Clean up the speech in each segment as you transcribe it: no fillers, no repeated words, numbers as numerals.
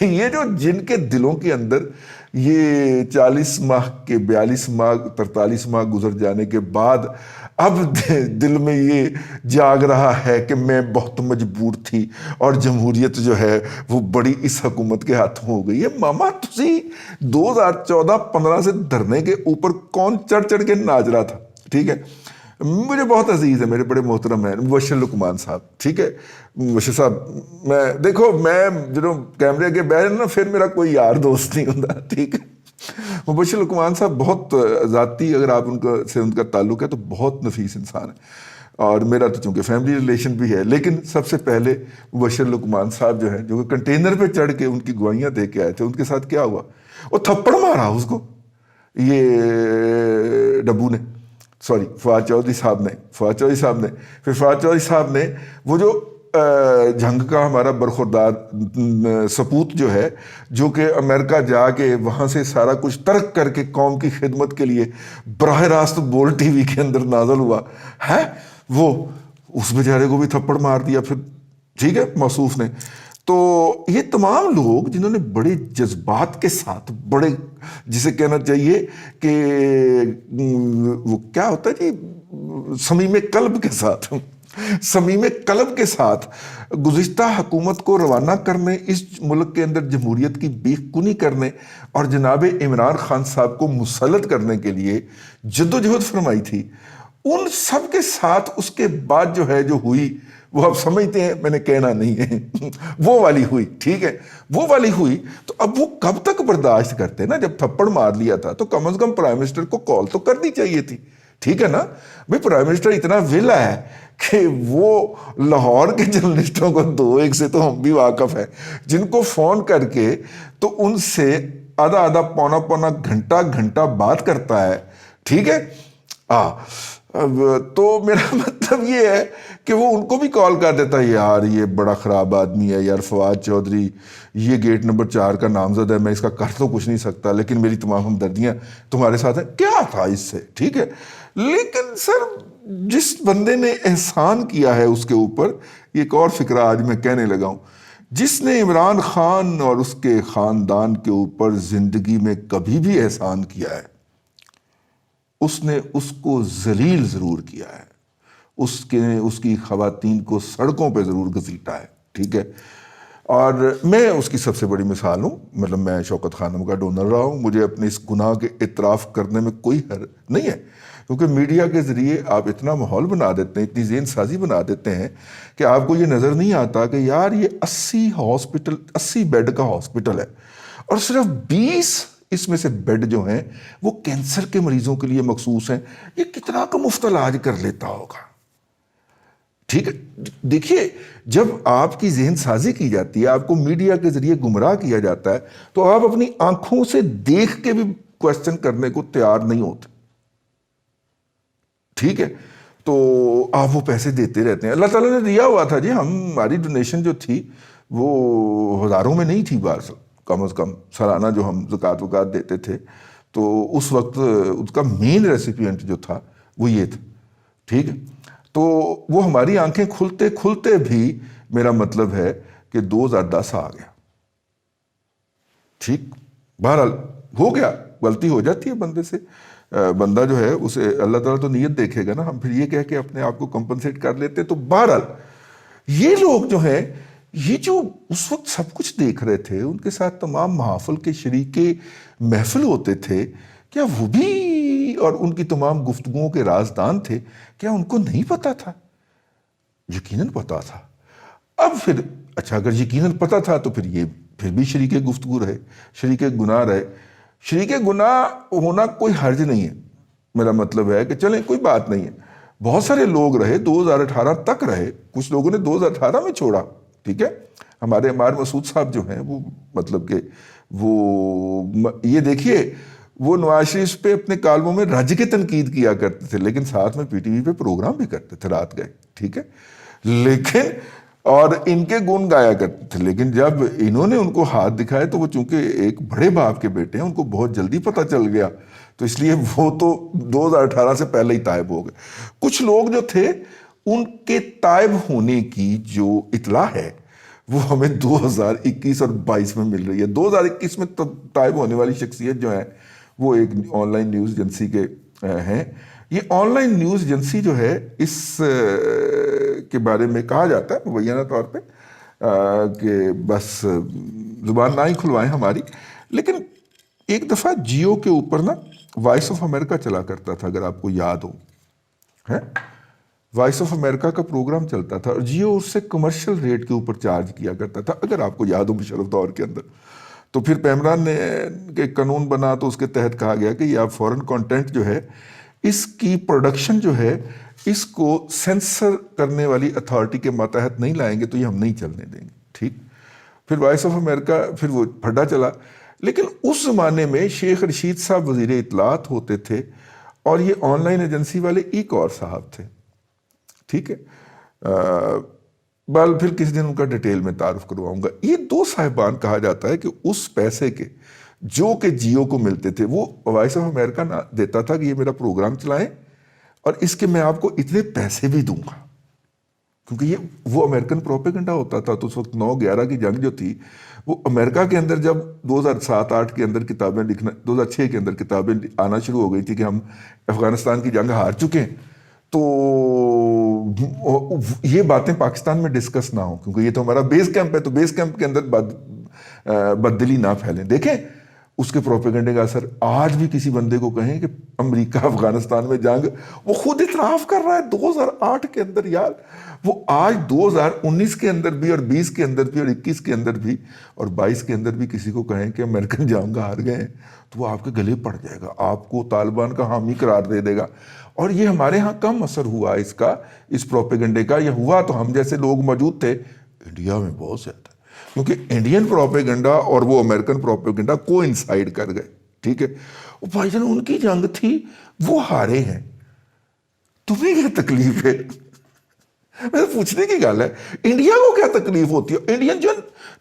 یہ جو جن کے دلوں کے اندر یہ 40 ماہ کے 42 ماہ 43 ماہ گزر جانے کے بعد اب دل میں یہ جاگ رہا ہے کہ میں بہت مجبور تھی اور جمہوریت جو ہے وہ بڑی اس حکومت کے ہاتھوں ہو گئی ہے. ماما تسی 2014-15 سے دھرنے کے اوپر کون چڑھ چڑھ کے ناچ رہا تھا؟ ٹھیک ہے. مجھے بہت عزیز ہے، میرے بڑے محترم ہیں مبشر لقمان صاحب. ٹھیک ہے مبشر صاحب، میں دیکھو میں جب کیمرے کے بیٹھ نا پھر میرا کوئی یار دوست نہیں ہوتا. ٹھیک ہے. مبشر لقمان صاحب بہت ذاتی اگر آپ ان کا تعلق ہے تو بہت نفیس انسان ہے، اور میرا تو چونکہ فیملی ریلیشن بھی ہے. لیکن سب سے پہلے مبشر لقمان صاحب جو ہیں، جو کہ کنٹینر پہ چڑھ کے ان کی گواہیاں دے کے آئے تھے، ان کے ساتھ کیا ہوا؟ وہ تھپڑ مارا اس کو یہ ڈبو نے، سوری فواد چودھری صاحب نے پھر فواد چودھری صاحب نے وہ جو جنگ کا ہمارا برخوردار سپوت جو ہے، جو کہ امریکہ جا کے وہاں سے سارا کچھ ترک کر کے قوم کی خدمت کے لیے براہ راست بول ٹی وی کے اندر نازل ہوا ہے، وہ اس بیچارے کو بھی تھپڑ مار دیا پھر. ٹھیک ہے موصوف نے. تو یہ تمام لوگ جنہوں نے بڑے جذبات کے ساتھ، بڑے جسے کہنا چاہیے کہ وہ کیا ہوتا ہے جی، صمیم قلب کے ساتھ گزشتہ حکومت کو روانہ کرنے، اس ملک کے اندر جمہوریت کی بیخ کنی کرنے اور جناب عمران خان صاحب کو مسلط کرنے کے لیے جدوجہد فرمائی تھی، ان سب کے ساتھ اس کے بعد جو ہے جو ہوئی وہ آپ سمجھتے ہیں، میں نے کہنا نہیں ہے، وہ والی ہوئی. ٹھیک ہے وہ والی ہوئی. تو اب وہ کب تک برداشت کرتے نا؟ جب تھپڑ مار لیا تھا تو کم از کم پرائم منسٹر کو کال تو کرنی چاہیے تھی. ٹھیک ہے نا بھائی، پرائم منسٹر اتنا ویلا ہے کہ وہ لاہور کے جرنلسٹوں کو 2-1 سے تو ہم بھی واقف ہیں، جن کو فون کر کے تو ان سے آدھا پونا گھنٹہ بات کرتا ہے. ٹھیک ہے. تو میرا مطلب یہ ہے کہ وہ ان کو بھی کال کر دیتا ہے، یار یہ بڑا خراب آدمی ہے یار فواد چودھری، یہ گیٹ نمبر 4 کا نامزد ہے، میں اس کا کر تو کچھ نہیں سکتا، لیکن میری تمام ہمدردیاں تمہارے ساتھ ہیں. کیا تھا اس سے؟ ٹھیک ہے. لیکن سر جس بندے نے احسان کیا ہے اس کے اوپر، ایک اور فکرہ آج میں کہنے لگا ہوں، جس نے عمران خان اور اس کے خاندان کے اوپر زندگی میں کبھی بھی احسان کیا ہے، اس نے اس کو ذلیل ضرور کیا ہے، اس کی خواتین کو سڑکوں پہ ضرور گھسیٹا ہے. ٹھیک ہے. اور میں اس کی سب سے بڑی مثال ہوں. مطلب میں شوکت خانم کا ڈونر رہا ہوں، مجھے اپنے اس گناہ کے اعتراف کرنے میں کوئی حرج نہیں ہے، کیونکہ میڈیا کے ذریعے آپ اتنا ماحول بنا دیتے ہیں، اتنی ذہن سازی بنا دیتے ہیں کہ آپ کو یہ نظر نہیں آتا کہ یار یہ 80 بیڈ کا ہاسپٹل ہے اور صرف 20 اس میں سے بیڈ جو ہیں وہ کینسر کے مریضوں کے لیے مخصوص ہیں. یہ کتنا کا مفت علاج کر لیتا ہوگا. ٹھیک ہے. دیکھیے جب آپ کی ذہن سازی کی جاتی ہے، آپ کو میڈیا کے ذریعے گمراہ کیا جاتا ہے، تو آپ اپنی آنکھوں سے دیکھ کے بھی کوشچن کرنے کو تیار نہیں ہوتے. ٹھیک ہے. تو آپ وہ پیسے دیتے رہتے ہیں. اللہ تعالیٰ نے دیا ہوا تھا جی، ہماری ڈونیشن جو تھی وہ ہزاروں میں نہیں تھی، بار کم از کم سالانہ جو ہم زکوٰۃ وکات دیتے تھے، تو اس وقت اس کا مین ریسیپینٹ جو تھا وہ یہ تھا. ٹھیک ہے. تو وہ ہماری آنکھیں کھلتے کھلتے بھی میرا مطلب ہے کہ 2010 آ گیا. ٹھیک. بہرحال ہو گیا، غلطی ہو جاتی ہے بندے سے، بندہ جو ہے اسے اللہ تعالیٰ تو نیت دیکھے گا نا. ہم پھر یہ کہہ کے اپنے آپ کو کمپنسیٹ کر لیتے. تو بہرحال یہ لوگ جو ہیں، یہ جو اس وقت سب کچھ دیکھ رہے تھے، ان کے ساتھ تمام محافل کے شریک محفل ہوتے تھے، کیا وہ بھی اور ان کی تمام گفتگوؤں کے رازدان تھے؟ کیا ان کو نہیں پتا تھا؟ یقیناً پتا تھا. اب پھر اچھا اگر یقیناً پتا تھا تو پھر بھی شریک گفتگو رہے، شریک گناہ رہے. شریک گناہ ہونا کوئی حرج نہیں ہے. میرا مطلب ہے کہ چلیں کوئی بات نہیں ہے. بہت سارے لوگ رہے، 2018 تک رہے، کچھ لوگوں نے 2018 میں چھوڑا. ٹھیک ہے. ہمارے عمار مسعود صاحب جو ہیں وہ مطلب کہ وہ یہ دیکھیے، وہ نواز شریف پہ اپنے کالموں میں رج کے تنقید کیا کرتے تھے، لیکن ساتھ میں پی ٹی وی پہ پروگرام بھی کرتے تھے رات گئے. ٹھیک ہے. لیکن اور ان کے گن گایا کرتے تھے. لیکن جب انہوں نے ان کو ہاتھ دکھائے تو وہ چونکہ ایک بڑے باپ کے بیٹے ہیں، ان کو بہت جلدی پتہ چل گیا، تو اس لیے وہ تو 2018 سے پہلے ہی طائب ہو گئے. کچھ لوگ جو تھے ان کے طائب ہونے کی جو اطلاع ہے وہ ہمیں 2021 اور 22 میں مل رہی ہے. 2021 میں طائب ہونے والی شخصیت جو ہے وہ ایک آن لائن نیوز ایجنسی کے ہیں. یہ آن لائن نیوز ایجنسی جو ہے اس کے بارے میں کہا جاتا ہے مبینہ طور پہ کہ بس زبان نہ ہی کھلوائیں ہماری. لیکن ایک دفعہ جیو کے اوپر نا وائس آف امریکہ چلا کرتا تھا، اگر آپ کو یاد ہو، ہے وائس آف امریکہ کا پروگرام چلتا تھا اور جیو اس سے کمرشل ریٹ کے اوپر چارج کیا کرتا تھا، اگر آپ کو یاد ہو مشرف دور کے اندر. تو پھر پیمران نے ایک قانون بنا تو اس کے تحت کہا گیا کہ یہ آپ فورن کانٹینٹ جو ہے اس کی پروڈکشن جو ہے اس کو سینسر کرنے والی اتھارٹی کے ماتحت نہیں لائیں گے تو یہ ہم نہیں چلنے دیں گے. ٹھیک، پھر وائس آف امریکہ پھر وہ پھڈا چلا. لیکن اس زمانے میں شیخ رشید صاحب وزیر اطلاعات ہوتے تھے اور یہ آن لائن ایجنسی والے ایک اور صاحب تھے. ٹھیک ہے، پھر کسی دن ان کا ڈیٹیل میں تعارف کرواؤں گا. یہ دو صاحبان کہا جاتا ہے کہ اس پیسے کے جو کہ جیو کو ملتے تھے وہ وائس آف امریکہ نہ دیتا تھا کہ یہ میرا پروگرام چلائیں اور اس کے میں آپ کو اتنے پیسے بھی دوں گا، کیونکہ یہ وہ امریکن پروپیگنڈا ہوتا تھا. تو اس وقت 9/11 کی جنگ جو تھی وہ امریکہ کے اندر جب 2007-8 کے اندر کتابیں لکھنا، 2006 کے اندر کتابیں آنا شروع ہو گئی تھی کہ ہم افغانستان کی جنگ ہار چکے ہیں، تو یہ باتیں پاکستان میں ڈسکس نہ ہوں کیونکہ یہ تو ہمارا بیس کیمپ ہے، تو بیس کیمپ کے اندر بددلی نہ پھیلیں. دیکھیں اس کے پروپیگنڈے کا اثر. آج بھی کسی بندے کو کہیں کہ امریکہ افغانستان میں جنگ، وہ خود اعتراف کر رہا ہے 2008 کے اندر. یار وہ آج 2019 کے اندر بھی اور 20 کے اندر بھی اور 21 کے اندر بھی اور 22 کے اندر بھی کسی کو کہیں کہ امریکن جنگ ہار گئے ہیں تو وہ آپ کے گلے پڑ جائے گا، آپ کو طالبان کا حامی قرار دے دے گا. اور یہ ہمارے ہاں کم اثر ہوا اس پروپیگنڈے کا. یہ ہوا تو ہم جیسے لوگ موجود تھے، انڈیا میں بہت زیادہ، کیونکہ انڈین پروپیگنڈا اور وہ امریکن پروپیگنڈا کو انسائیڈ کر گئے. ٹھیک ہے، بھائی جان ان کی جنگ تھی، وہ ہارے ہیں، تمہیں کیا تکلیف ہے؟ میں پوچھنے کی گل ہے، انڈیا کو کیا تکلیف ہوتی ہے؟ انڈین جو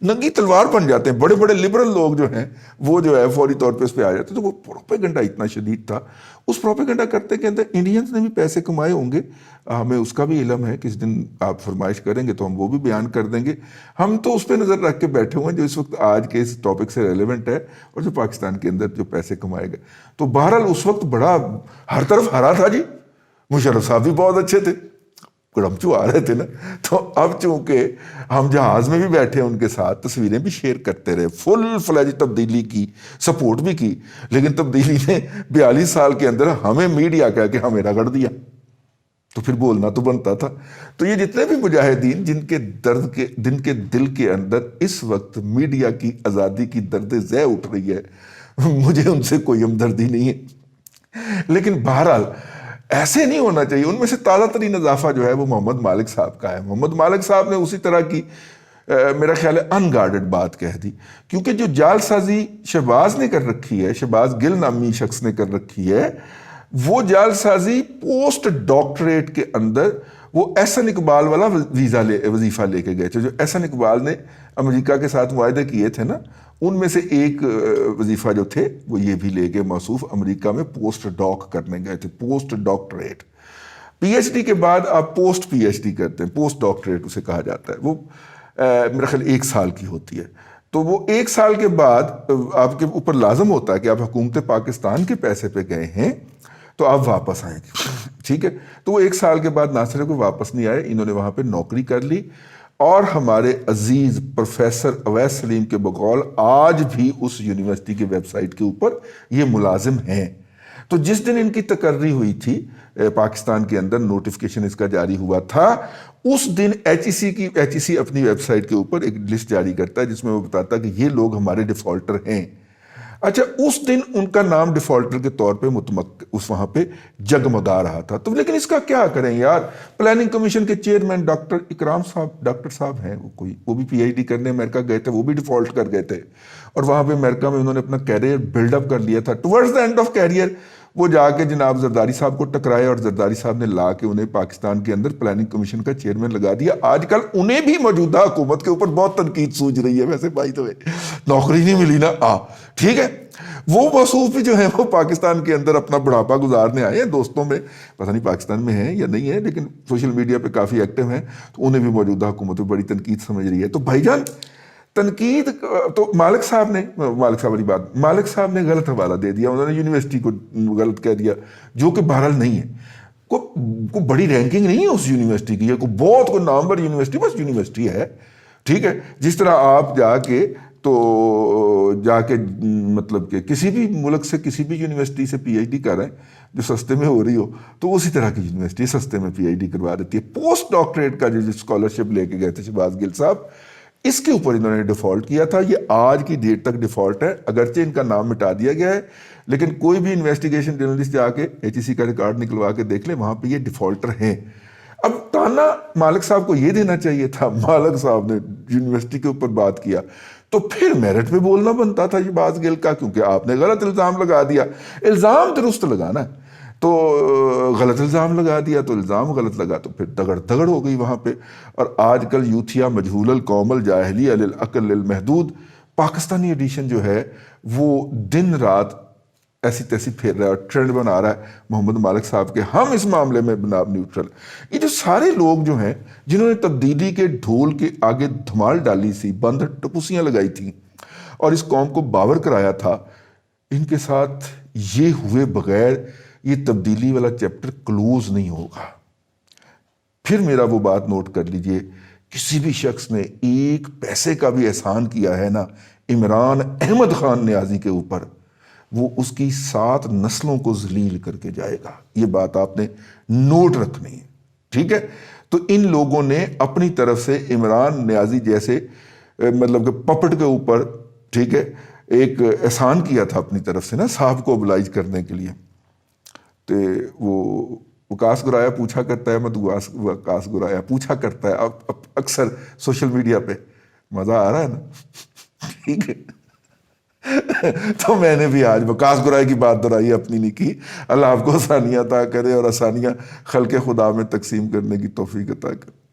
ننگی تلوار بن جاتے ہیں، بڑے بڑے لبرل لوگ جو ہیں وہ جو ہے فوری طور پہ اس پہ آ جاتے ہیں. تو وہ پروپیگنڈا اتنا شدید تھا. اس پروپیگنڈا کرتے کے اندر انڈینز نے بھی پیسے کمائے ہوں گے، ہمیں اس کا بھی علم ہے. کس دن آپ فرمائش کریں گے تو ہم وہ بھی بیان کر دیں گے. ہم تو اس پہ نظر رکھ کے بیٹھے ہوئے ہیں جو اس وقت آج کے اس ٹاپک سے ریلیونٹ ہے اور جو پاکستان کے اندر جو پیسے کمائے گئے. تو بہرحال اس وقت بڑا ہر طرف ہرا تھا جی. مشرف صاحب بھی بہت اچھے تھے، گڑمچو آ رہے تھے نا. تو اب چونکہ ہم جہاز میں بھی بیٹھے ان کے ساتھ تصویریں بھی شیئر کرتے رہے، فل فلیج تبدیلی کی، سپورٹ بھی کی، لیکن تبدیلی نے 42 سال کے اندر ہمیں میڈیا کہہ کے ہمیں رگڑ دیا. تو پھر بولنا تو بنتا تھا. تو یہ جتنے بھی مجاہدین جن کے دل کے اندر اس وقت میڈیا کی آزادی کی درد ذہ اٹھ رہی ہے، مجھے ان سے کوئی ہمدردی نہیں ہے. لیکن بہرحال ایسے نہیں ہونا چاہیے. ان میں سے تازہ ترین اضافہ جو ہے وہ محمد مالک صاحب کا ہے. محمد مالک صاحب نے اسی طرح کی میرا خیال ہے ان گارڈڈ بات کہہ دی، کیونکہ جو جال سازی شہباز نے کر رکھی ہے، شہباز گل نامی شخص نے کر رکھی ہے، وہ جال سازی پوسٹ ڈاکٹریٹ کے اندر وہ احسن اقبال والا وظیفہ لے کے گئے تھے. جو احسن اقبال نے امریکہ کے ساتھ معاہدے کیے تھے نا، ان میں سے ایک وظیفہ جو تھے وہ یہ بھی لے کے موصوف امریکہ میں پوسٹ ڈاک کرنے گئے تھے. Post doctorate, P H D کے بعد آپ پوسٹ پی ایچ ڈی کرتے ہیں، پوسٹ ڈاکٹریٹ اسے کہا جاتا ہے. وہ میرا خیال 1 سال کی ہوتی ہے. تو وہ 1 سال کے بعد آپ کے اوپر لازم ہوتا ہے کہ آپ حکومت پاکستان کے پیسے پہ گئے ہیں تو آپ واپس آئیں گے. ٹھیک ہے، تو وہ 1 سال کے بعد نہ صرف کوئی واپس نہیں آئے، انہوں نے وہاں پہ نوکری کر لی. اور ہمارے عزیز پروفیسر اویس سلیم کے بقول آج بھی اس یونیورسٹی کی ویب سائٹ کے اوپر یہ ملازم ہیں. تو جس دن ان کی تقرری ہوئی تھی پاکستان کے اندر، نوٹیفیکیشن اس کا جاری ہوا تھا، اس دن ایچ ای سی اپنی ویب سائٹ کے اوپر ایک لسٹ جاری کرتا ہے جس میں وہ بتاتا ہے کہ یہ لوگ ہمارے ڈیفالٹر ہیں. اچھا، اس دن ان کا نام ڈیفالٹر کے طور پہ اس وہاں پہ جگمگا رہا تھا. تو لیکن اس کا کیا کریں یار، پلاننگ کمیشن کے چیئرمین ڈاکٹر اکرام صاحب، ڈاکٹر صاحب ہیں وہ بھی پی ایچ ڈی کرنے امریکہ گئے تھے، وہ بھی ڈیفالٹ کر گئے تھے اور وہاں پہ امریکہ میں انہوں نے اپنا کیریئر بلڈ اپ کر لیا تھا. Towards the end of career وہ جا کے جناب زرداری صاحب کو ٹکرائے اور زرداری صاحب نے لا کے انہیں پاکستان کے اندر پلاننگ کمیشن کا چیئرمین لگا دیا. آج کل انہیں بھی موجودہ حکومت کے اوپر بہت تنقید سوچ رہی ہے. ویسے بھائی تو نوکری نہیں ملی نا، ٹھیک ہے. وہ موصوف بھی جو ہیں وہ پاکستان کے اندر اپنا بڑھاپا گزارنے آئے ہیں دوستوں میں، پتہ نہیں پاکستان میں ہیں یا نہیں ہے، لیکن سوشل میڈیا پہ کافی ایکٹیو ہیں، تو انہیں بھی موجودہ حکومت بڑی تنقید سمجھ رہی ہے۔ تو بھائی جان تنقید تو مالک صاحب والی بات، مالک صاحب نے غلط حوالہ دے دیا، انہوں نے یونیورسٹی کو غلط کہہ دیا، جو کہ بہرحال نہیں ہے، کوئی بڑی رینکنگ نہیں ہے اس یونیورسٹی کی، کوئی بہت کوئی نامور یونیورسٹی، بس یونیورسٹی ہے، ٹھیک ہے۔ جس طرح آپ جا کے مطلب کہ کسی بھی ملک سے کسی بھی یونیورسٹی سے پی ایچ ڈی کر رہے ہیں جو سستے میں ہو رہی ہو، تو اسی طرح کی یونیورسٹی سستے میں پی ایچ ڈی کروا دیتی ہے۔ پوسٹ ڈاکٹریٹ کا جو اسکالرشپ لے کے گئے تھے شہباز گل صاحب، اس کے اوپر انہوں نے ڈیفالٹ کیا تھا، یہ آج کی ڈیٹ تک ڈیفالٹ ہے، اگرچہ ان کا نام مٹا دیا گیا ہے، لیکن کوئی بھی انویسٹیگیشن جرنلسٹ جا کے ایچ ای سی کا ریکارڈ نکلوا کے دیکھ لیں، وہاں پہ یہ ڈیفالٹر ہیں۔ اب تانا مالک صاحب کو یہ دینا چاہیے تھا، مالک صاحب نے یونیورسٹی کے اوپر بات کیا تو پھر میرٹ پہ بولنا بنتا تھا شہباز گل کا، کیونکہ آپ نے غلط الزام لگا دیا۔ الزام درست لگانا ہے تو غلط الزام لگا دیا، تو الزام غلط لگا تو پھر دگڑ ہو گئی وہاں پہ۔ اور آج کل یوتھیا مجہول القوم الجاہلیہ للعقل للمحدود پاکستانی ایڈیشن جو ہے وہ دن رات ایسی تیسی پھیر رہا ہے اور ٹرینڈ بنا رہا ہے محمد مالک صاحب کے، ہم اس معاملے میں بناب نیوٹرل۔ یہ جو سارے لوگ جو ہیں جنہوں نے تبدیلی کے ڈھول کے آگے دھمال ڈالی سی، بند ٹپوسیاں لگائی تھیں اور اس قوم کو باور کرایا تھا، ان کے ساتھ یہ ہوئے بغیر یہ تبدیلی والا چیپٹر کلوز نہیں ہوگا۔ پھر میرا وہ بات نوٹ کر لیجئے، کسی بھی شخص نے ایک پیسے کا بھی احسان کیا ہے نا عمران احمد خان نیازی کے اوپر، وہ اس کی 7 نسلوں کو ذلیل کر کے جائے گا۔ یہ بات آپ نے نوٹ رکھنی ہے، ٹھیک ہے۔ تو ان لوگوں نے اپنی طرف سے عمران نیازی جیسے مطلب کہ پپٹ کے اوپر، ٹھیک ہے، ایک احسان کیا تھا اپنی طرف سے نا صاحب کو oblige کرنے کے لیے۔ تو وہ وقاص گرایا پوچھا کرتا ہے، وقاص گرایا پوچھا کرتا ہے اب اکثر سوشل میڈیا پہ، مزہ آ رہا ہے نا، ٹھیک ہے۔ تو میں نے بھی آج وقاص گرائے کی بات دہرائی، اپنی نہیں کی۔ اللہ آپ کو آسانیاں عطا کرے اور آسانیاں خلق خدا میں تقسیم کرنے کی توفیق عطا کرے۔